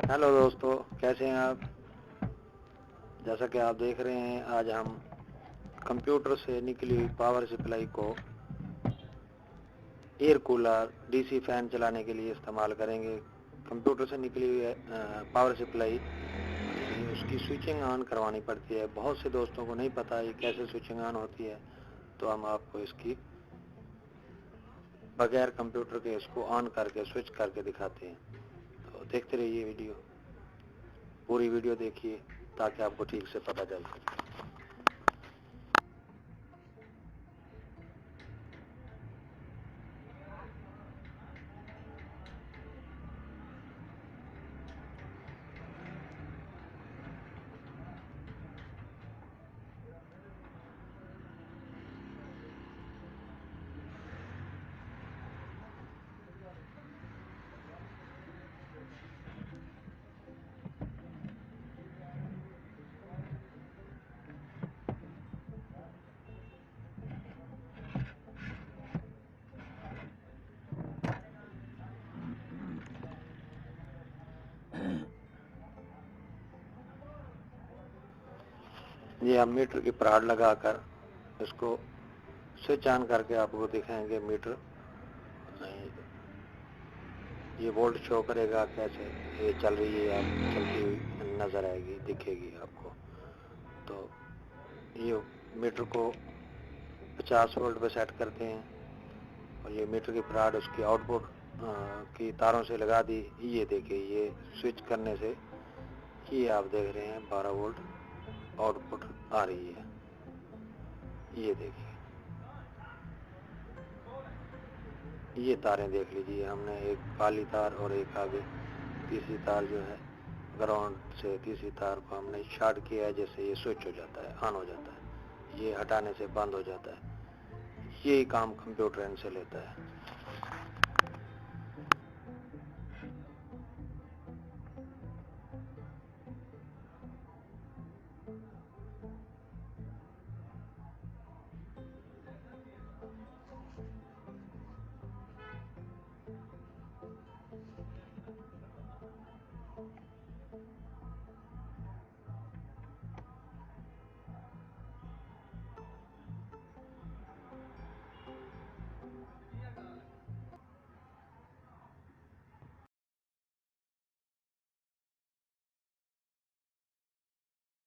Hello दोस्तों, कैसे हैं आप। जैसा कि आप देख रहे हैं, आज हम कंप्यूटर से निकली हुई पावर सप्लाई को एयर कूलर डीसी फैन चलाने के लिए इस्तेमाल करेंगे। कंप्यूटर से निकली हुई पावर सप्लाई यानी उसकी स्विचिंग ऑन करवानी पड़ती है। बहुत से दोस्तों को नहीं पता ये कैसे स्विचिंग ऑन होती है, तो हम आपको इसकी बगैर कंप्यूटर के इसको ऑन करके स्विच करके दिखाते हैं। तो देखते रहिए वीडियो, पूरी वीडियो देखिए ताकि आपको ठीक से पता चल सके। ये हम मीटर की पराड़ लगाकर इसको स्विच ऑन करके आपको दिखाएंगे। मीटर ये वोल्ट शो करेगा, कैसे ये चल रही है, आप चलती हुई नजर आएगी, दिखेगी आपको। तो ये मीटर को 50 वोल्ट पे सेट करते हैं और ये मीटर की पराड़ उसकी आउटपुट की तारों से लगा दी। ये देखिए, ये स्विच करने से ये आप देख रहे हैं 12 वोल्ट आउटपुट आ रही है। ये देखिए, ये तारें देख लीजिए, हमने एक काली तार और एक आगे तीसरी तार जो है ग्राउंड से तीसरी तार को हमने शॉर्ट किया है, जैसे ये स्विच हो जाता है, ऑन हो जाता है। ये हटाने से बंद हो जाता है। यही काम कंप्यूटर से लेता है।